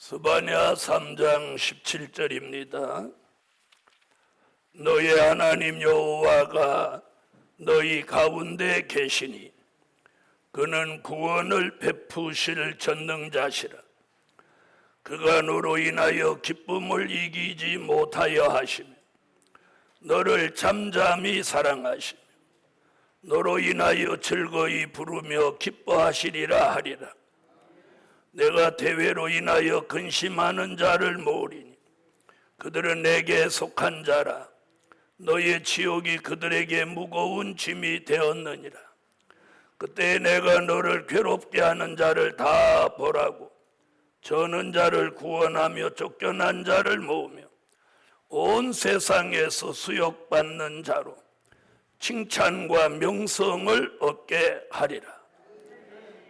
스바냐 3장 17절입니다. 너희 하나님 여호와가 너희 가운데 계시니 그는 구원을 베푸실 전능자시라. 그가 너로 인하여 기쁨을 이기지 못하여 하시며 너를 잠잠히 사랑하시며 너로 인하여 즐거이 부르며 기뻐하시리라 하리라. 내가 대회로 인하여 근심하는 자를 모으리니 그들은 내게 속한 자라. 너의 지옥이 그들에게 무거운 짐이 되었느니라. 그때 내가 너를 괴롭게 하는 자를 다 보라고 저는 자를 구원하며 쫓겨난 자를 모으며 온 세상에서 수욕받는 자로 칭찬과 명성을 얻게 하리라.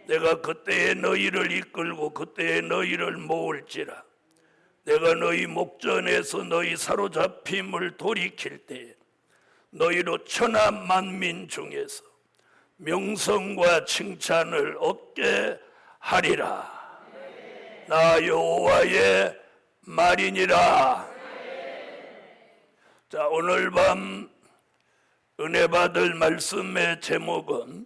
내가 그때에 너희를 이끌고 그때에 너희를 모을지라. 내가 너희 목전에서 너희 사로잡힘을 돌이킬 때에 너희로 천하 만민 중에서 명성과 칭찬을 얻게 하리라. 나 여호와의 말이니라. 자, 오늘 밤 은혜 받을 말씀의 제목은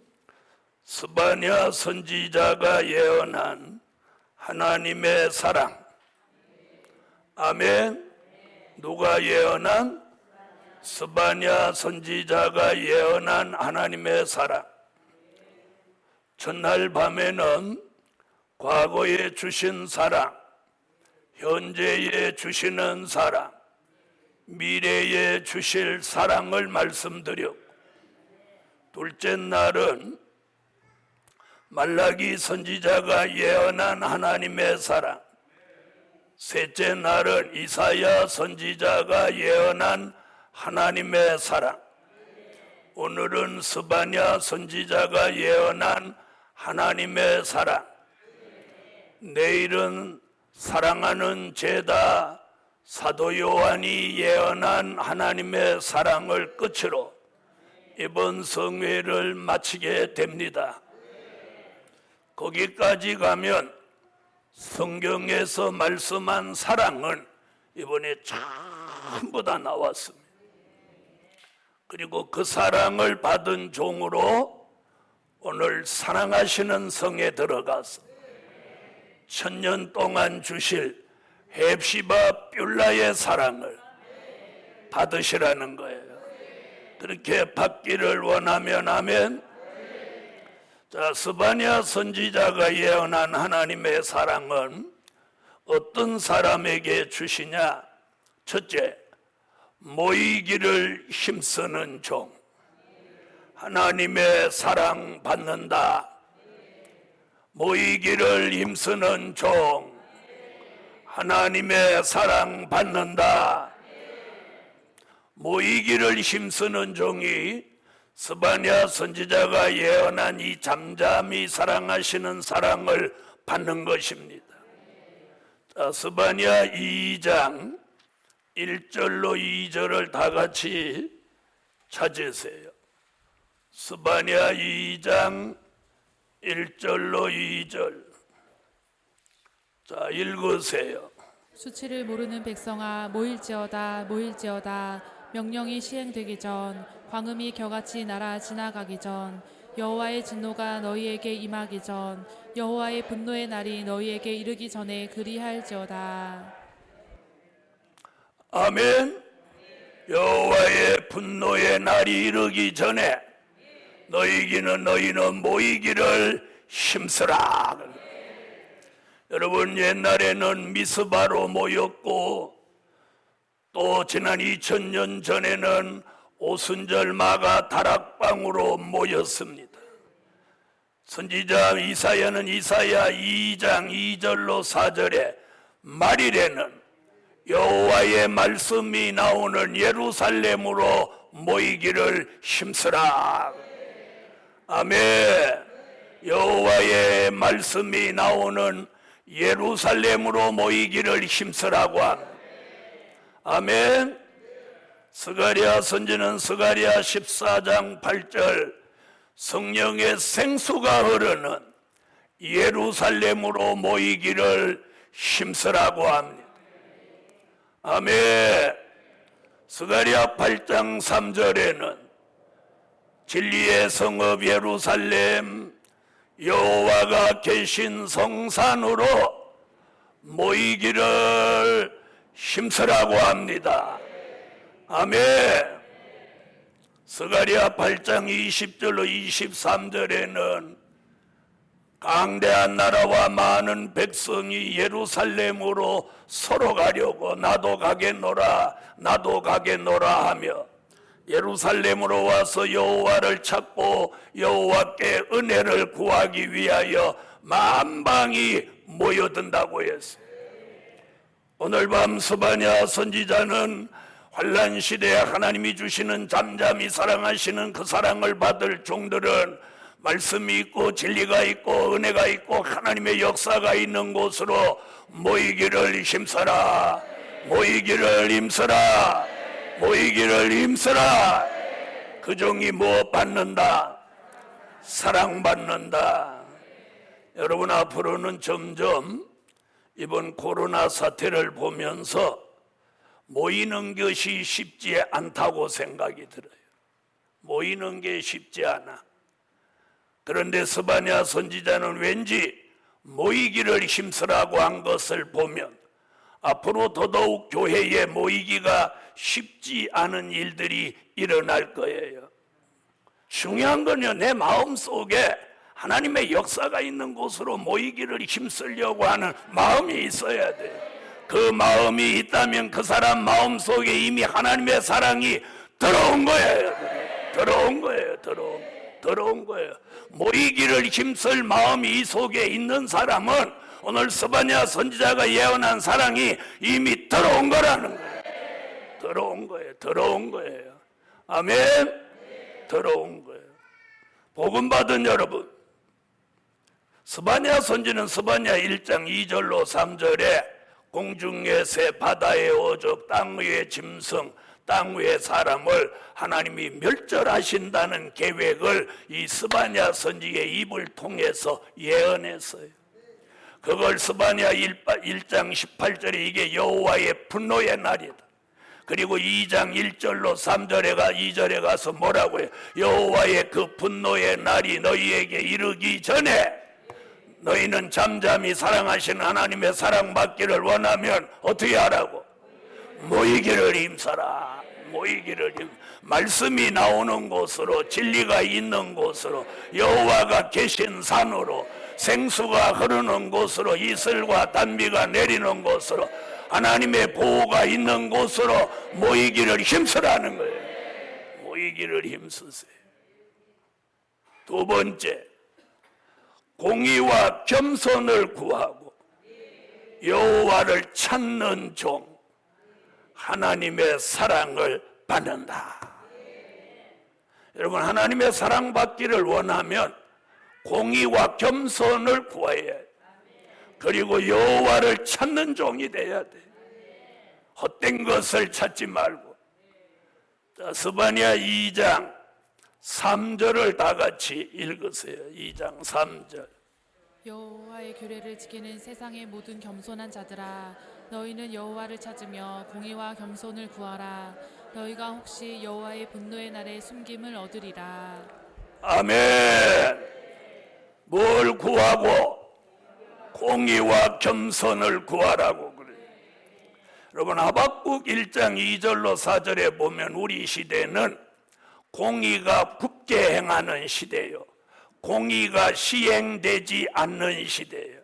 스바냐 선지자가 예언한 하나님의 사랑. 아멘. 누가 예언한? 스바냐 선지자가 예언한 하나님의 사랑. 전날 밤에는 과거에 주신 사랑, 현재에 주시는 사랑, 미래에 주실 사랑을 말씀드렸고, 둘째 날은 말라기 선지자가 예언한 하나님의 사랑, 셋째 날은 이사야 선지자가 예언한 하나님의 사랑, 오늘은 스바냐 선지자가 예언한 하나님의 사랑, 내일은 사랑하는 제자 사도 요한이 예언한 하나님의 사랑을 끝으로 이번 성회를 마치게 됩니다. 거기까지 가면 성경에서 말씀한 사랑은 이번에 전부 다 나왔습니다. 그리고 그 사랑을 받은 종으로 오늘 사랑하시는 성에 들어가서 천년 동안 주실 헵시바 뷸라의 사랑을 받으시라는 거예요. 그렇게 받기를 원하면 아멘. 자, 스바냐 선지자가 예언한 하나님의 사랑은 어떤 사람에게 주시냐? 첫째, 모이기를 힘쓰는 종. 하나님의 사랑 받는다. 모이기를 힘쓰는 종. 하나님의 사랑 받는다. 모이기를 힘쓰는 종이 스바냐 선지자가 예언한 이 잠잠히 사랑하시는 사랑을 받는 것입니다. 자, 스바냐 2장 1절로 2절을 다 같이 찾으세요. 스바냐 2장 1절로 2절. 자, 읽으세요. 수치를 모르는 백성아, 모일지어다 모일지어다. 명령이 시행되기 전, 광음이 겨같이 날아 지나가기 전, 여호와의 진노가 너희에게 임하기 전, 여호와의 분노의 날이 너희에게 이르기 전에 그리할지어다. 아멘. 여호와의 분노의 날이 이르기 전에 너희는 모이기를 힘쓰라. 여러분, 옛날에는 미스바로 모였고 또 지난 2000년 전에는 오순절 마가 다락방으로 모였습니다. 선지자 이사야는 이사야 2장 2절로 4절에 말일에는 여호와의 말씀이 나오는 예루살렘으로 모이기를 힘쓰라. 아멘. 여호와의 말씀이 나오는 예루살렘으로 모이기를 힘쓰라고 합니다. 아멘. 스가랴 선지는 스가랴 14장 8절 성령의 생수가 흐르는 예루살렘으로 모이기를 힘쓰라고 합니다. 아멘. 스가랴 8장 3절에는 진리의 성읍 예루살렘 여호와가 계신 성산으로 모이기를 힘쓰라고 합니다. 아멘. 스가랴 8장 20절로 23절에는 강대한 나라와 많은 백성이 예루살렘으로 서로 가려고 나도 가겠노라 나도 가겠노라 하며 예루살렘으로 와서 여호와를 찾고 여호와께 은혜를 구하기 위하여 만방이 모여든다고 했어요. 오늘 밤 스바냐 선지자는 환난 시대에 하나님이 주시는 잠잠히 사랑하시는 그 사랑을 받을 종들은 말씀이 있고 진리가 있고 은혜가 있고 하나님의 역사가 있는 곳으로 모이기를 힘써라. 모이기를 힘써라. 모이기를 힘써라. 그 종이 무엇 받는다? 사랑받는다. 여러분, 앞으로는 점점 이번 코로나 사태를 보면서 모이는 것이 쉽지 않다고 생각이 들어요. 모이는 게 쉽지 않아. 그런데 스바냐 선지자는 왠지 모이기를 힘쓰라고 한 것을 보면 앞으로 더더욱 교회에 모이기가 쉽지 않은 일들이 일어날 거예요. 중요한 건요, 내 마음속에 하나님의 역사가 있는 곳으로 모이기를 힘쓰려고 하는 마음이 있어야 돼요. 그 마음이 있다면 그 사람 마음속에 이미 하나님의 사랑이 들어온 거예요. 들어온 거예요. 들어온 거예요. 모이기를 힘쓸 마음이 이 속에 있는 사람은 오늘 스바냐 선지자가 예언한 사랑이 이미 들어온 거라는 거예요. 들어온 거예요. 아멘. 들어온 거예요. 복음 받은 여러분, 스바냐 선지는 스바냐 1장 2절로 3절에 공중의 새, 바다의 어족, 땅 위의 짐승, 땅 위의 사람을 하나님이 멸절하신다는 계획을 이 스바냐 선지의 입을 통해서 예언했어요. 그걸 스바냐 1장 18절에 이게 여호와의 분노의 날이다. 그리고 2장 1절로 2절에 가서 뭐라고 해요? 여호와의 그 분노의 날이 너희에게 이르기 전에 너희는 잠잠히 사랑하시는 하나님의 사랑받기를 원하면 어떻게 하라고? 모이기를 힘써라. 모이기를 말씀이 나오는 곳으로, 진리가 있는 곳으로, 여호와가 계신 산으로, 생수가 흐르는 곳으로, 이슬과 단비가 내리는 곳으로, 하나님의 보호가 있는 곳으로 모이기를 힘쓰라는 거예요. 모이기를 힘쓰세요. 두 번째, 공의와 겸손을 구하고 여호와를 찾는 종, 하나님의 사랑을 받는다. 여러분, 하나님의 사랑받기를 원하면 공의와 겸손을 구해야 해. 그리고 여호와를 찾는 종이 돼야 돼. 헛된 것을 찾지 말고. 자, 스바냐 2장 3절을 다 같이 읽으세요. 2장 3절. 여호와의 규례를 지키는 세상의 모든 겸손한 자들아, 너희는 여호와를 찾으며 공의와 겸손을 구하라. 너희가 혹시 여호와의 분노의 날에 숨김을 얻으리라. 아멘. 뭘 구하고? 공의와 겸손을 구하라고 그래요. 여러분, 하박국 1장 2절로 4절에 보면 우리 시대는 공의가 굳게 행하는 시대요, 공의가 시행되지 않는 시대예요.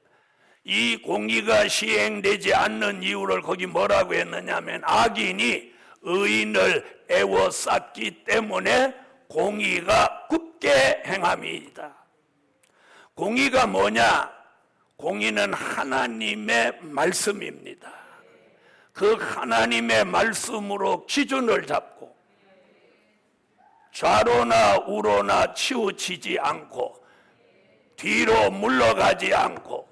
이 공의가 시행되지 않는 이유를 거기 뭐라고 했느냐 하면 악인이 의인을 애워쌌기 때문에 공의가 굳게 행함이다. 공의가 뭐냐? 공의는 하나님의 말씀입니다. 그 하나님의 말씀으로 기준을 잡고 좌로나 우로나 치우치지 않고 뒤로 물러가지 않고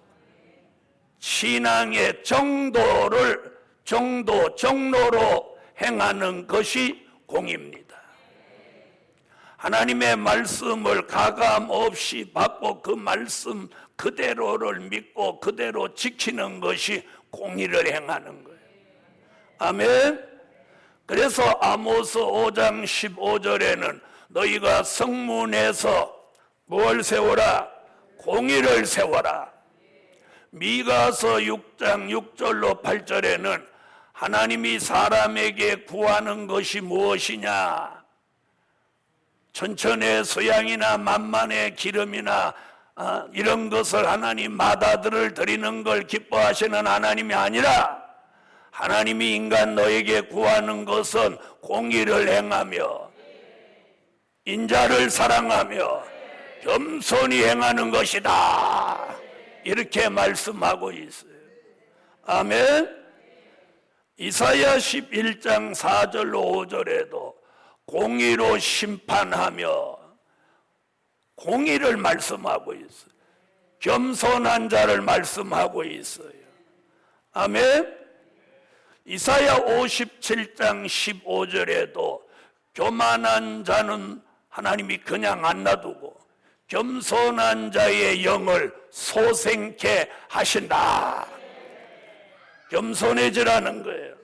신앙의 정로로 행하는 것이 공의입니다. 하나님의 말씀을 가감 없이 받고 그 말씀 그대로를 믿고 그대로 지키는 것이 공의를 행하는 거예요. 아멘. 그래서 아모스 5장 15절에는 너희가 성문에서 뭘 세워라? 공의를 세워라. 미가서 6장 6절로 8절에는 하나님이 사람에게 구하는 것이 무엇이냐? 천천의 소양이나 만만의 기름이나 이런 것을 하나님 마다들을 드리는 걸 기뻐하시는 하나님이 아니라 하나님이 인간 너에게 구하는 것은 공의를 행하며 인자를 사랑하며 겸손히 행하는 것이다. 이렇게 말씀하고 있어요. 아멘. 이사야 11장 4절로 5절에도 공의로 심판하며 공의를 말씀하고 있어요. 겸손한 자를 말씀하고 있어요. 아멘. 이사야 57장 15절에도 교만한 자는 하나님이 그냥 안 놔두고 겸손한 자의 영을 소생케 하신다. 겸손해지라는 거예요.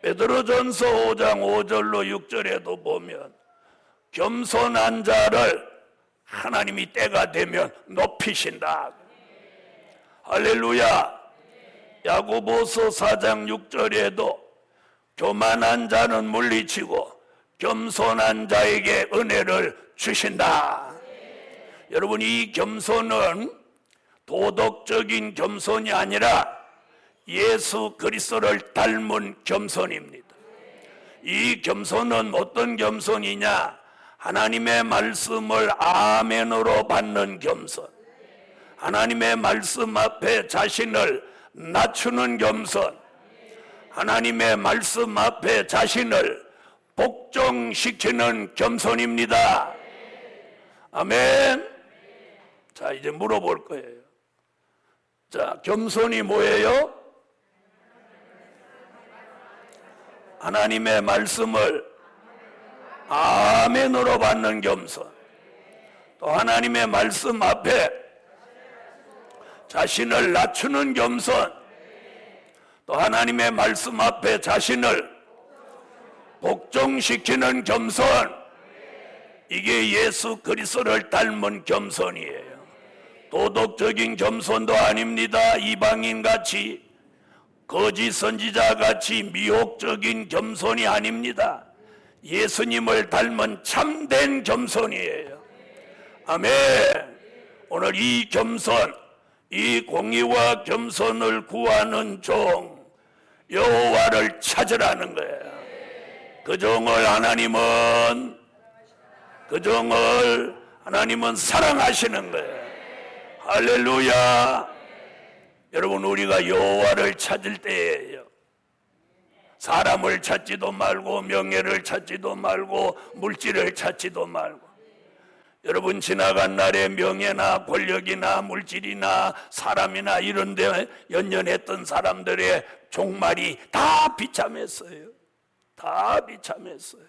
베드로전서 5장 5절로 6절에도 보면 겸손한 자를 하나님이 때가 되면 높이신다. 할렐루야. 야고보서 4장 6절에도 교만한 자는 물리치고 겸손한 자에게 은혜를 주신다. 여러분, 이 겸손은 도덕적인 겸손이 아니라 예수 그리스도를 닮은 겸손입니다. 이 겸손은 어떤 겸손이냐? 하나님의 말씀을 아멘으로 받는 겸손, 하나님의 말씀 앞에 자신을 낮추는 겸손, 하나님의 말씀 앞에 자신을 복종시키는 겸손입니다. 아멘. 자, 이제 물어볼 거예요. 자, 겸손이 뭐예요? 하나님의 말씀을 아멘으로 받는 겸손, 또 하나님의 말씀 앞에 자신을 낮추는 겸손, 또 하나님의 말씀 앞에 자신을 복종시키는 겸손, 이게 예수 그리스도를 닮은 겸손이에요. 도덕적인 겸손도 아닙니다. 이방인같이 거짓 선지자같이 미혹적인 겸손이 아닙니다. 예수님을 닮은 참된 겸손이에요. 아멘. 오늘 이 겸손, 이 공의와 겸손을 구하는 종 여호와를 찾으라는 거예요. 그 종을 하나님은 사랑하시는 거예요. 할렐루야. 여러분, 우리가 여호와를 찾을 때예요. 사람을 찾지도 말고 명예를 찾지도 말고 물질을 찾지도 말고. 여러분, 지나간 날에 명예나 권력이나 물질이나 사람이나 이런 데 연연했던 사람들의 종말이 다 비참했어요. 다 비참했어요.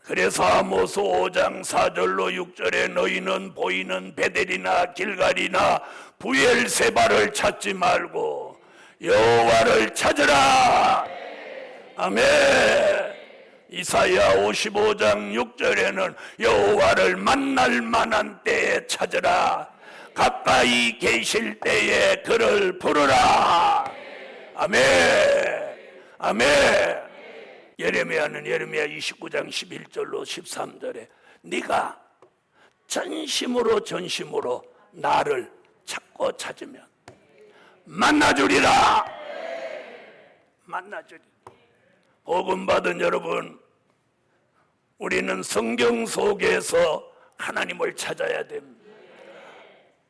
그래서 아모스 5장 4절로 6절에 너희는 보이는 베델이나 길갈이나 부엘세바를 찾지 말고 여호와를 찾으라. 아멘. 이사야 55장 6절에는 여호와를 만날 만한 때에 찾으라. 가까이 계실 때에 그를 부르라. 아멘. 아멘. 예레미야는 예레미야 29장 11절로 13절에 네가 전심으로 나를 찾고 찾으면 만나주리라. 만나주리라. 복음 받은 여러분, 우리는 성경 속에서 하나님을 찾아야 됩니다.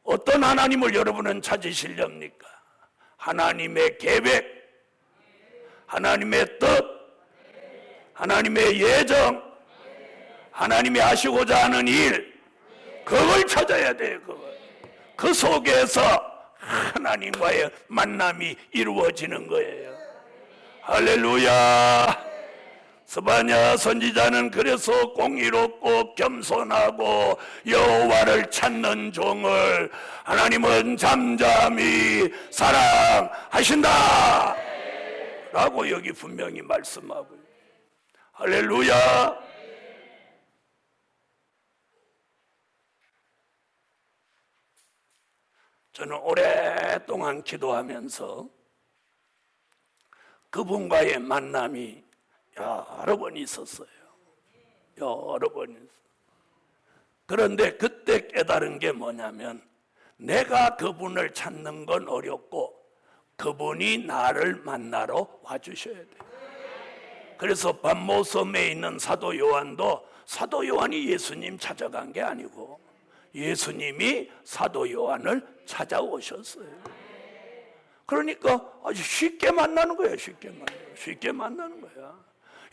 어떤 하나님을 여러분은 찾으시렵니까? 하나님의 계획, 하나님의 뜻, 하나님의 예정, 하나님이 하시고자 하는 일, 그걸 찾아야 돼요. 그 속에서 하나님과의 만남이 이루어지는 거예요. 할렐루야. 스바냐 선지자는 그래서 공의롭고 겸손하고 여호와를 찾는 종을 하나님은 잠잠히 사랑하신다 라고 여기 분명히 말씀하고 있어요. 할렐루야. 저는 오랫동안 기도하면서 그분과의 만남이 여러 번 있었어요. 여러 번 있었어요. 그런데 그때 깨달은 게 뭐냐면 내가 그분을 찾는 건 어렵고 그분이 나를 만나러 와주셔야 돼요. 그래서 반모섬에 있는 사도 요한도 사도 요한이 예수님 찾아간 게 아니고 예수님이 사도 요한을 찾아오셨어요. 그러니까 아주 쉽게 만나는 거예요. 쉽게 만나는 거야.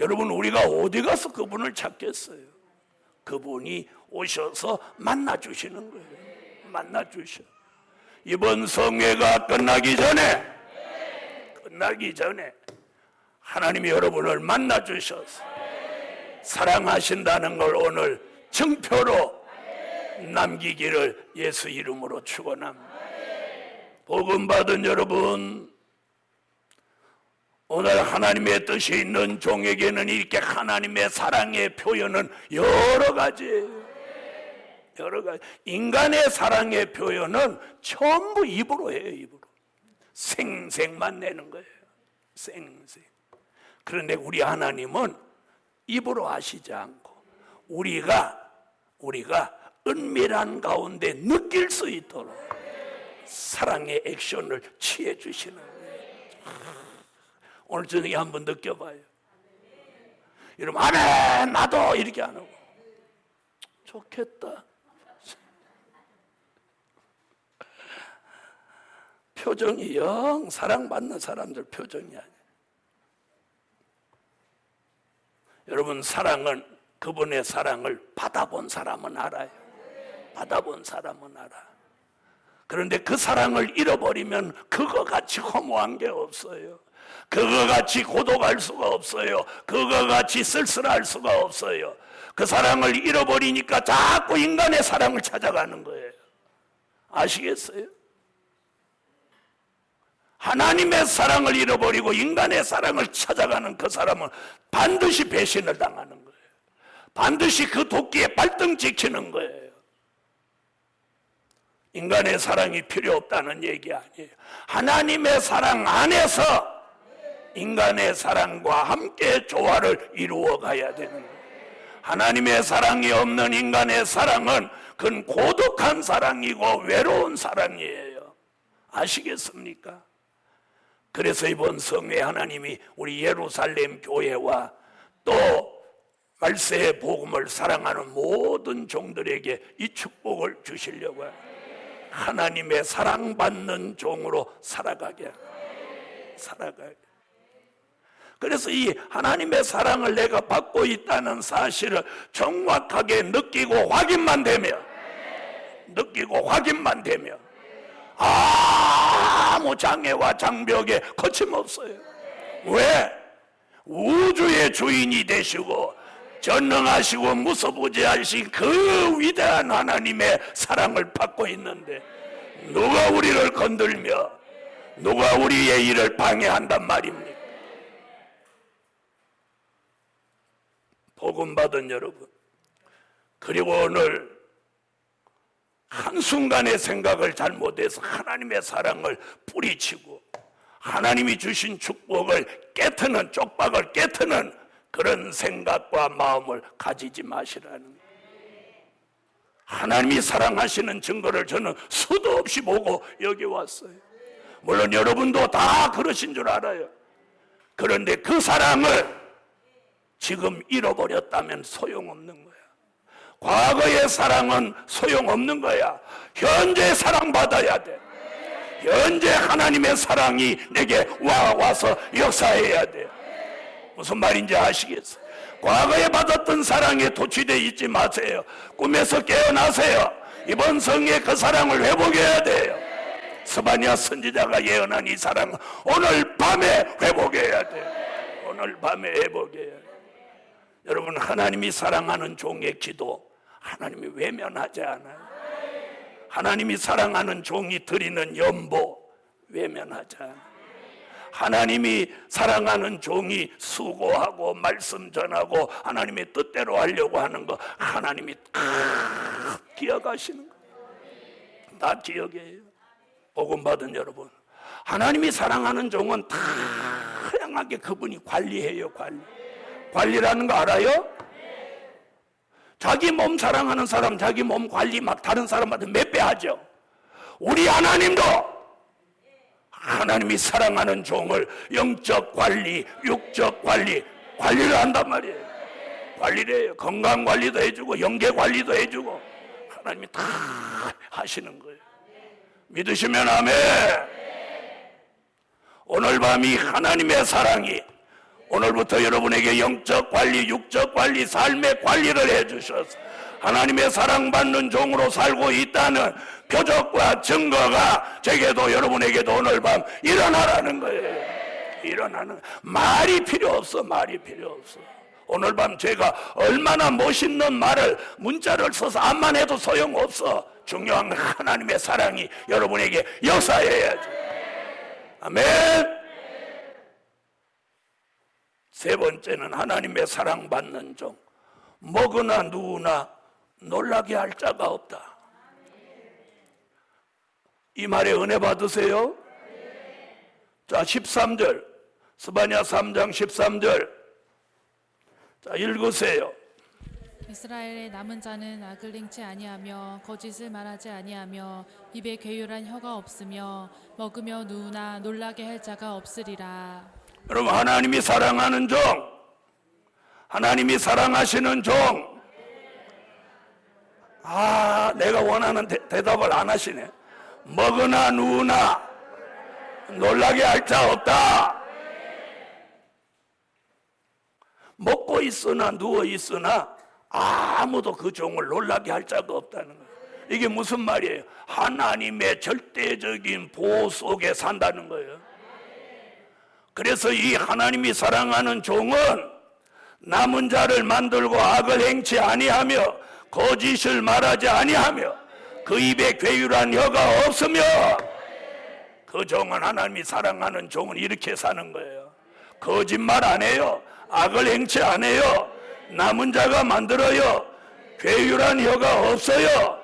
여러분, 우리가 어디 가서 그분을 찾겠어요? 그분이 오셔서 만나주시는 거예요. 만나주셔. 이번 성회가 끝나기 전에 하나님이 여러분을 만나주셔서 사랑하신다는 걸 오늘 증표로 남기기를 예수 이름으로 축원합니다. 복음 받은 여러분, 오늘 하나님의 뜻이 있는 종에게는 이렇게 하나님의 사랑의 표현은 여러 가지예요. 여러 가지. 인간의 사랑의 표현은 전부 입으로 해요. 입으로. 생색만 내는 거예요. 생색. 그런데 우리 하나님은 입으로 하시지 않고 우리가 은밀한 가운데 느낄 수 있도록 사랑의 액션을 취해 주시는 거예요. 오늘 저녁에 한번 느껴봐요. 여러분, 아멘 나도 이렇게 안 하고 좋겠다. 표정이 영 사랑받는 사람들 표정이 아니에요. 여러분, 사랑은 그분의 사랑을 받아본 사람은 알아요. 받아본 사람은 알아. 그런데 그 사랑을 잃어버리면 그거 같이 허무한 게 없어요. 그거 같이 고독할 수가 없어요. 그거 같이 쓸쓸할 수가 없어요. 그 사랑을 잃어버리니까 자꾸 인간의 사랑을 찾아가는 거예요. 아시겠어요? 하나님의 사랑을 잃어버리고 인간의 사랑을 찾아가는 그 사람은 반드시 배신을 당하는 거예요. 반드시 그 도끼에 발등 찍히는 거예요. 인간의 사랑이 필요 없다는 얘기 아니에요. 하나님의 사랑 안에서 인간의 사랑과 함께 조화를 이루어 가야 되는 거예요. 하나님의 사랑이 없는 인간의 사랑은 그건 고독한 사랑이고 외로운 사랑이에요. 아시겠습니까? 그래서 이번 성회 하나님이 우리 예루살렘 교회와 또 말세의 복음을 사랑하는 모든 종들에게 이 축복을 주시려고 해요. 하나님의 사랑받는 종으로 살아가게. 그래서 이 하나님의 사랑을 내가 받고 있다는 사실을 정확하게 느끼고 확인만 되면 아무 장애와 장벽에 거침없어요. 왜? 우주의 주인이 되시고 전능하시고 무소부지하신 그 위대한 하나님의 사랑을 받고 있는데 누가 우리를 건들며 누가 우리의 일을 방해한단 말입니까? 복음 받은 여러분, 그리고 오늘 한순간의 생각을 잘못해서 하나님의 사랑을 뿌리치고 하나님이 주신 축복을 깨트는, 쪽박을 깨트는 그런 생각과 마음을 가지지 마시라는 거예요. 하나님이 사랑하시는 증거를 저는 수도 없이 보고 여기 왔어요. 물론 여러분도 다 그러신 줄 알아요. 그런데 그 사랑을 지금 잃어버렸다면 소용없는 거야. 과거의 사랑은 소용없는 거야. 현재 사랑받아야 돼. 현재 하나님의 사랑이 내게 와서 역사해야 돼. 무슨 말인지 아시겠어요? 과거에 받았던 사랑에 도취되어 있지 마세요. 꿈에서 깨어나세요. 이번 성에 그 사랑을 회복해야 돼요. 스바냐 선지자가 예언한 이 사랑은 오늘 밤에 회복해야 돼요. 오늘 밤에 회복해야 돼요. 여러분, 하나님이 사랑하는 종의 기도 하나님이 외면하지 않아요. 하나님이 사랑하는 종이 드리는 연보 외면하지 않아요. 하나님이 사랑하는 종이 수고하고 말씀 전하고 하나님의 뜻대로 하려고 하는 거 하나님이 다 기억하시는 거예요. 다 기억해요. 복음 받은 여러분, 하나님이 사랑하는 종은 다양하게 그분이 관리해요. 관리라는 거 알아요? 자기 몸 사랑하는 사람 자기 몸 관리 막 다른 사람한테 몇 배 하죠. 우리 하나님도 하나님이 사랑하는 종을 영적 관리, 육적 관리를 한단 말이에요. 관리를 해요. 건강 관리도 해주고 영계 관리도 해주고 하나님이 다 하시는 거예요. 믿으시면 아멘. 오늘 밤 이 하나님의 사랑이 오늘부터 여러분에게 영적 관리, 육적 관리, 삶의 관리를 해주셔서 하나님의 사랑받는 종으로 살고 있다는 표적과 증거가 제게도 여러분에게도 오늘 밤 일어나라는 거예요. 일어나는 말이 필요 없어. 말이 필요 없어. 오늘 밤 제가 얼마나 멋있는 말을 문자를 써서 암만 해도 소용없어. 중요한 건 하나님의 사랑이 여러분에게 역사해야죠. 아멘. 세 번째는 하나님의 사랑받는 종. 먹으나 누우나 놀라게 할 자가 없다. 이 말에 은혜 받으세요. 자, 13절 스바냐 3장 13절 자, 읽으세요. 이스라엘의 남은 자는 악을 행치 아니하며 거짓을 말하지 아니하며 입에 괴율한 혀가 없으며 먹으며 누우나 놀라게 할 자가 없으리라. 여러분, 하나님이 사랑하는 종, 하나님이 사랑하시는 종. 내가 원하는 대답을 안 하시네. 먹으나 누우나 놀라게 할 자 없다. 먹고 있으나 누워 있으나 아무도 그 종을 놀라게 할 자가 없다는 거예요. 이게 무슨 말이에요? 하나님의 절대적인 보호 속에 산다는 거예요. 그래서 이 하나님이 사랑하는 종은 남은 자를 만들고 악을 행치 아니하며 거짓을 말하지 아니하며 그 입에 괴율한 혀가 없으며 그 종은 하나님이 사랑하는 종은 이렇게 사는 거예요. 거짓말 안 해요. 악을 행치 안 해요. 남은 자가 만들어요. 괴율한 혀가 없어요.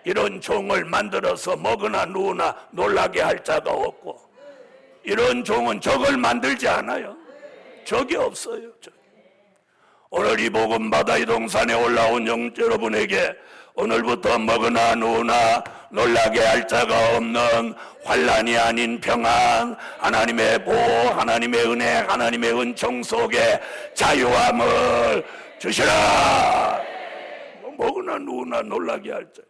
이런 종을 만들어서 먹으나 누우나 놀라게 할 자가 없고 이런 종은 적을 만들지 않아요. 적이 없어요. 오늘 이 복음 바다 이 동산에 올라온 여러분에게 오늘부터 먹으나 누우나 놀라게 할 자가 없는 환난이 아닌 평안, 하나님의 보호, 하나님의 은혜, 하나님의 은총 속에 자유함을 주시라. 먹으나 누우나 놀라게 할 자.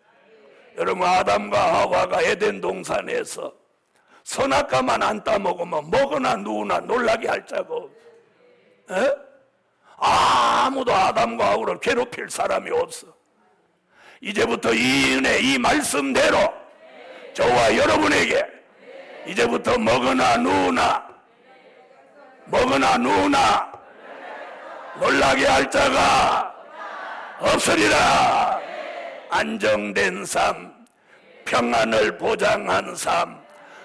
여러분, 아담과 하와가 에덴 동산에서 선악과만 안 따먹으면 먹으나 누우나 놀라게 할 자가 없어. 아무도 아담과 하와를 괴롭힐 사람이 없어. 이제부터 이 은혜, 이 말씀대로 저와 여러분에게 이제부터 먹으나 누우나 놀라게 할 자가 없으리라. 안정된 삶, 평안을 보장한 삶,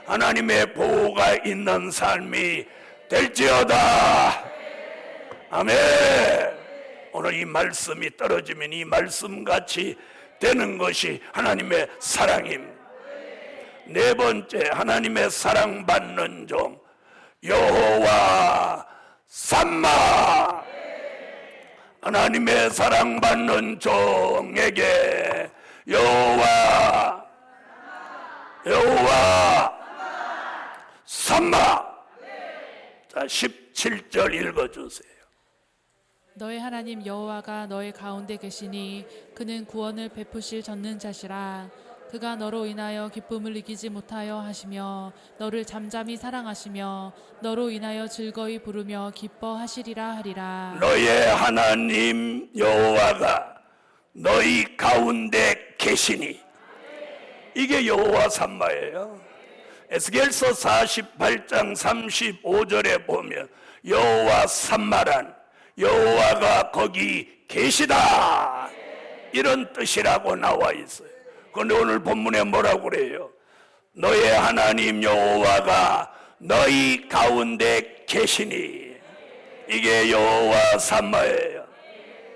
하나님의 보호가 있는 삶이 될지어다. 아멘. 오늘 이 말씀이 떨어지면 이 말씀같이 되는 것이 하나님의 사랑입니다. 네 번째, 하나님의 사랑받는 종 여호와 삼마. 하나님의 사랑받는 종에게 여호와 삼마. 자, 17절 읽어주세요. 너의 하나님 여호와가 너의 가운데 계시니 그는 구원을 베푸실 전능자시라. 그가 너로 인하여 기쁨을 이기지 못하여 하시며 너를 잠잠히 사랑하시며 너로 인하여 즐거이 부르며 기뻐하시리라 하리라. 너의 하나님 여호와가 너희 가운데 계시니, 이게 여호와 삼마예요. 에스겔서 48장 35절에 보면 여호와 삼마란 여호와가 거기 계시다, 이런 뜻이라고 나와 있어요. 그런데 오늘 본문에 뭐라고 그래요? 너의 하나님 여호와가 너희 가운데 계시니. 이게 여호와 삼마예요.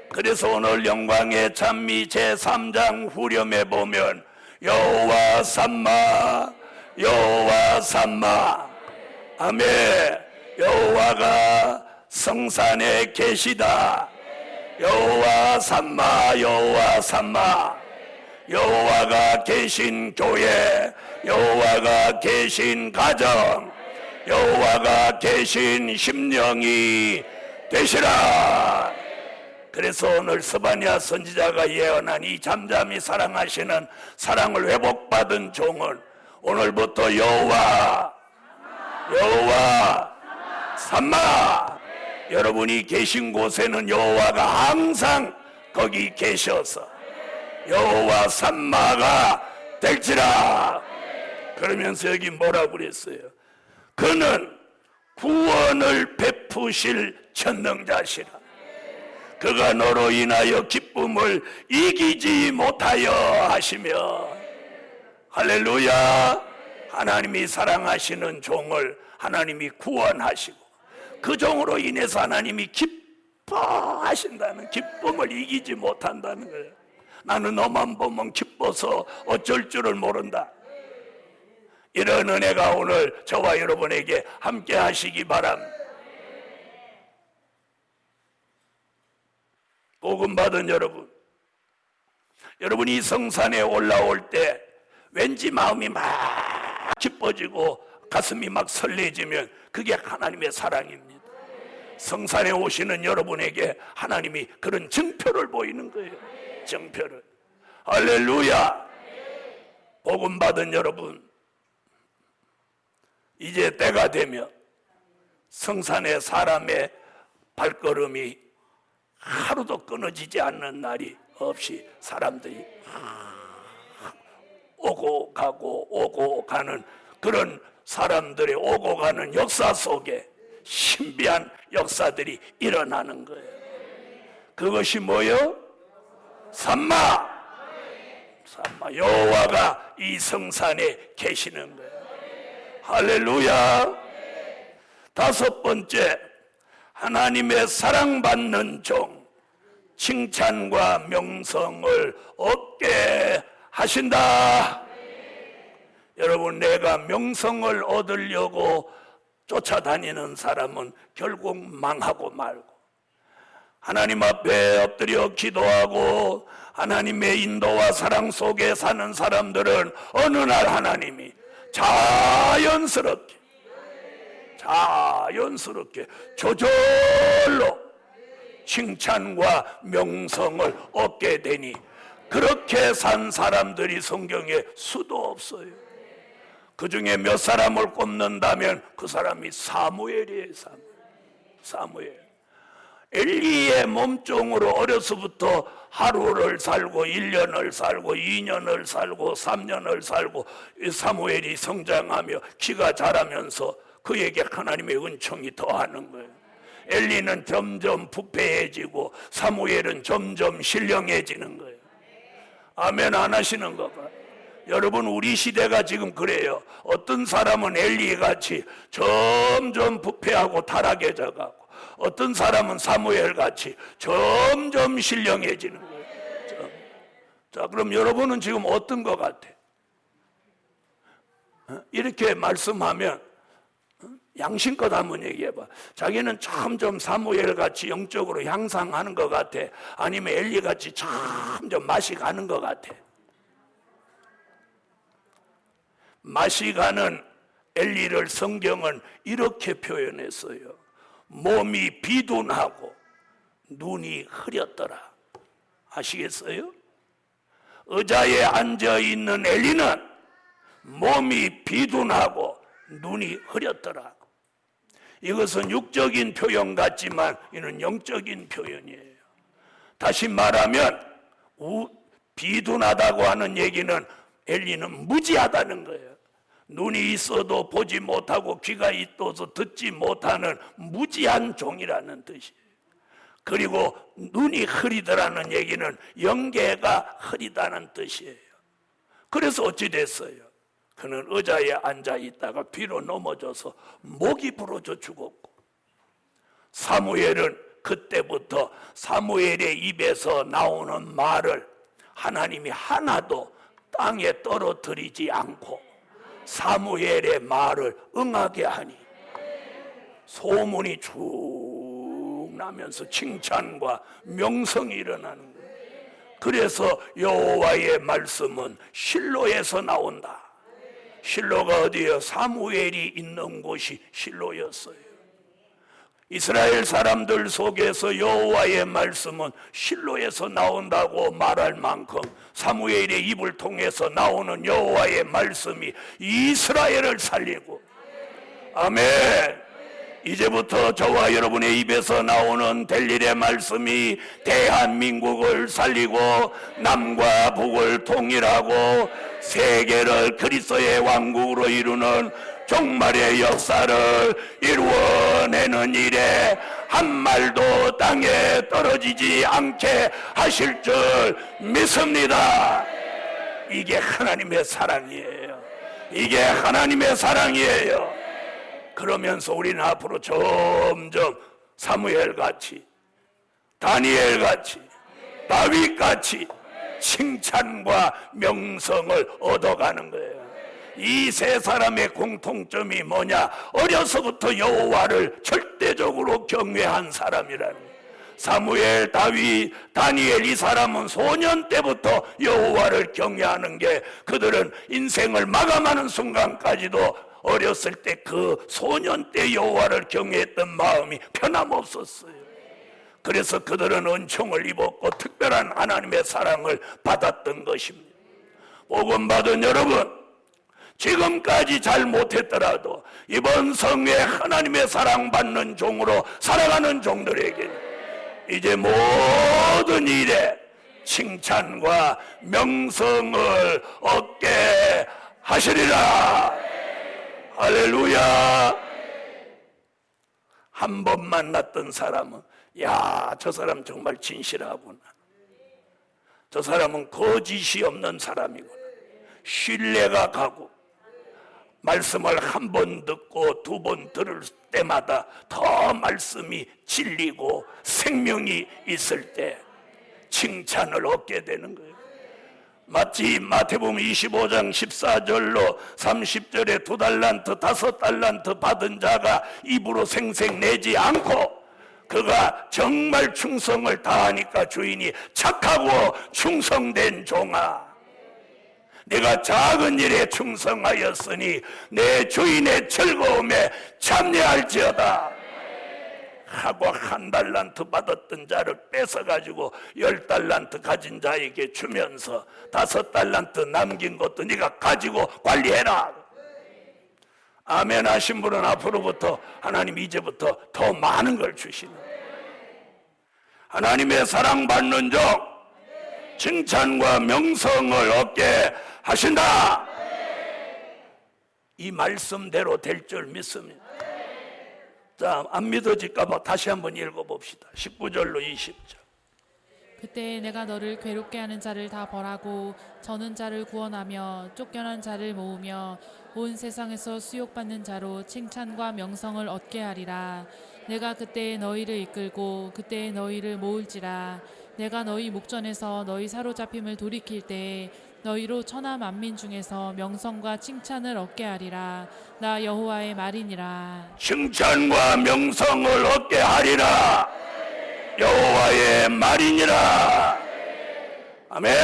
그래서 오늘 영광의 찬미 제3장 후렴에 보면 여호와 삼마, 여호와 삼마, 아멘. 여호와가 성산에 계시다. 여호와 삼마, 여호와 삼마. 여호와가 계신 교회, 여호와가 계신 가정, 여호와가 계신 심령이 되시라. 그래서 오늘 스바냐 선지자가 예언한 이 잠잠히 사랑하시는 사랑을 회복받은 종은 오늘부터 여호와, 여호와 삼마. 여러분이 계신 곳에는 여호와가 항상 거기 계셔서 여호와 삼마가 될지라. 그러면서 여기 뭐라고 그랬어요? 그는 구원을 베푸실 전능자시라. 그가 너로 인하여 기쁨을 이기지 못하여 하시며. 할렐루야. 하나님이 사랑하시는 종을 하나님이 구원하시고 그 종으로 인해서 하나님이 기뻐하신다는, 기쁨을 이기지 못한다는 거예요. 나는 너만 보면 기뻐서 어쩔 줄을 모른다. 이런 은혜가 오늘 저와 여러분에게 함께 하시기 바랍니다. 복음 받은 여러분, 여러분이 성산에 올라올 때 왠지 마음이 막 기뻐지고 가슴이 막 설레지면 그게 하나님의 사랑입니다. 성산에 오시는 여러분에게 하나님이 그런 증표를 보이는 거예요. 증표를. 할렐루야. 복음 받은 여러분, 이제 때가 되면 성산에 사람의 발걸음이 하루도 끊어지지 않는 날이 없이 사람들이 오고 가고 오고 가는 그런 사람들의 오고 가는 역사 속에 신비한 역사들이 일어나는 거예요. 그것이 뭐요? 삼마. 삼마. 여호와가 이 성산에 계시는 거예요. 할렐루야. 다섯 번째, 하나님의 사랑받는 종, 칭찬과 명성을 얻게 하신다. 여러분, 내가 명성을 얻으려고 쫓아다니는 사람은 결국 망하고 말고, 하나님 앞에 엎드려 기도하고 하나님의 인도와 사랑 속에 사는 사람들은 어느 날 하나님이 자연스럽게 저절로 칭찬과 명성을 얻게 되니, 그렇게 산 사람들이 성경에 수도 없어요. 그 중에 몇 사람을 꼽는다면 그 사람이 사무엘이에요. 사무엘. 엘리의 몸종으로 어려서부터 하루를 살고 1년을 살고 2년을 살고 3년을 살고 사무엘이 성장하며 키가 자라면서 그에게 하나님의 은총이 더하는 거예요. 엘리는 점점 부패해지고 사무엘은 점점 신령해지는 거예요. 아멘 안 하시는 거 봐. 여러분, 우리 시대가 지금 그래요. 어떤 사람은 엘리같이 점점 부패하고 타락해져 가고, 어떤 사람은 사무엘같이 점점 신령해지는 거예요. 자, 그럼 여러분은 지금 어떤 것 같아? 이렇게 말씀하면 양심껏 한번 얘기해봐. 자기는 점점 사무엘같이 영적으로 향상하는 것 같아? 아니면 엘리같이 점점 맛이 가는 것 같아? 맛이 가는 엘리를 성경은 이렇게 표현했어요. 몸이 비둔하고 눈이 흐렸더라. 아시겠어요? 의자에 앉아있는 엘리는 몸이 비둔하고 눈이 흐렸더라. 이것은 육적인 표현 같지만 이는 영적인 표현이에요. 다시 말하면 비둔하다고 하는 얘기는 엘리는 무지하다는 거예요. 눈이 있어도 보지 못하고 귀가 있어도 듣지 못하는 무지한 종이라는 뜻이에요. 그리고 눈이 흐리더라는 얘기는 영계가 흐리다는 뜻이에요. 그래서 어찌 됐어요? 그는 의자에 앉아 있다가 뒤로 넘어져서 목이 부러져 죽었고, 사무엘은 그때부터 사무엘의 입에서 나오는 말을 하나님이 하나도 땅에 떨어뜨리지 않고 사무엘의 말을 응하게 하니 소문이 쭉 나면서 칭찬과 명성이 일어나는 거예요. 그래서 여호와의 말씀은 실로에서 나온다. 실로가 어디예요? 사무엘이 있는 곳이 실로였어요. 이스라엘 사람들 속에서 여호와의 말씀은 실로에서 나온다고 말할 만큼 사무엘의 입을 통해서 나오는 여호와의 말씀이 이스라엘을 살리고, 아멘. 이제부터 저와 여러분의 입에서 나오는 델일의 말씀이 대한민국을 살리고 남과 북을 통일하고 세계를 그리스도의 왕국으로 이루는 종말의 역사를 이루어내는 일에 한 말도 땅에 떨어지지 않게 하실 줄 믿습니다. 이게 하나님의 사랑이에요. 이게 하나님의 사랑이에요. 그러면서 우리는 앞으로 점점 사무엘같이, 다니엘같이, 다윗같이 칭찬과 명성을 얻어가는 거예요. 이 세 사람의 공통점이 뭐냐? 어려서부터 여호와를 절대적으로 경외한 사람이라는 거예요. 사무엘, 다윗, 다니엘, 이 사람은 소년 때부터 여호와를 경외하는 게, 그들은 인생을 마감하는 순간까지도 어렸을 때 그 소년 때 여호와를 경외했던 마음이 변함없었어요. 그래서 그들은 은총을 입었고 특별한 하나님의 사랑을 받았던 것입니다. 복음 받은 여러분, 지금까지 잘 못했더라도 이번 성회에 하나님의 사랑받는 종으로 살아가는 종들에게 이제 모든 일에 칭찬과 명성을 얻게 하시리라. 할렐루야. 한 번 만났던 사람은, 야, 저 사람 정말 진실하구나, 저 사람은 거짓이 없는 사람이구나, 신뢰가 가고, 말씀을 한 번 듣고 두 번 들을 때마다 더 말씀이 진리고 생명이 있을 때 칭찬을 얻게 되는 거예요. 마치 마태복음 25장 14절로 30절에 2달란트 5달란트 받은 자가 입으로 생생 내지 않고 그가 정말 충성을 다하니까 주인이 착하고 충성된 종아, 내가 작은 일에 충성하였으니 내 주인의 즐거움에 참여할지어다 하고 1달란트 받았던 자를 뺏어가지고 10달란트 가진 자에게 주면서 5달란트 남긴 것도 네가 가지고 관리해라. 아멘 하신 분은 앞으로부터 하나님 이제부터 더 많은 걸 주시는, 하나님의 사랑받는 종, 칭찬과 명성을 얻게 하신다. 이 말씀대로 될 줄 믿습니다. 자, 안 믿어질까 봐 다시 한번 읽어봅시다. 19절로 20절. 그때 내가 너를 괴롭게 하는 자를 다 벌하고 저는 자를 구원하며 쫓겨난 자를 모으며 온 세상에서 수욕받는 자로 칭찬과 명성을 얻게 하리라. 내가 그때 너희를 이끌고 그때 너희를 모을지라. 내가 너희 목전에서 너희 사로잡힘을 돌이킬 때에 너희로 천하 만민 중에서 명성과 칭찬을 얻게 하리라. 나 여호와의 말이니라. 칭찬과 명성을 얻게 하리라. 여호와의 말이니라. 아멘.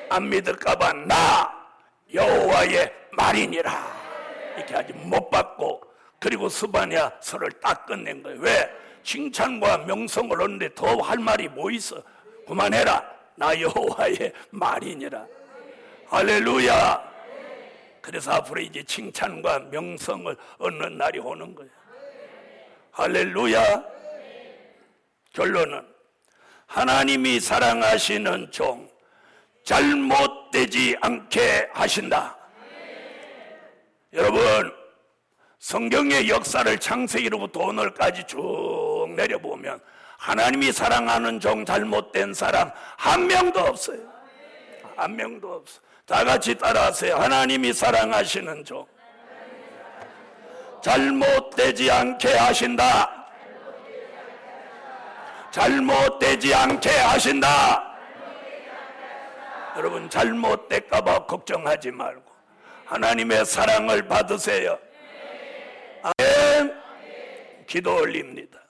안 믿을까봐 나 여호와의 말이니라 이렇게 아직 못 받고, 그리고 스바냐 서를 딱 끝낸 거예요. 왜? 칭찬과 명성을 얻는데 더 할 말이 뭐 있어? 그만해라. 나 여호와의 말이니라. 할렐루야. 그래서 앞으로 이제 칭찬과 명성을 얻는 날이 오는 거예요. 할렐루야. 결론은 하나님이 사랑하시는 종, 잘못되지 않게 하신다. 여러분, 성경의 역사를 창세기로부터 오늘까지 쭉 내려보면 하나님이 사랑하는 종 잘못된 사람 한 명도 없어요. 한 명도 없어. 다 같이 따라하세요. 하나님이 사랑하시는 종 잘못되지 않게 하신다. 잘못되지 않게 하신다. 여러분 잘못될까봐 걱정하지 말고 하나님의 사랑을 받으세요. 아멘. 기도 올립니다.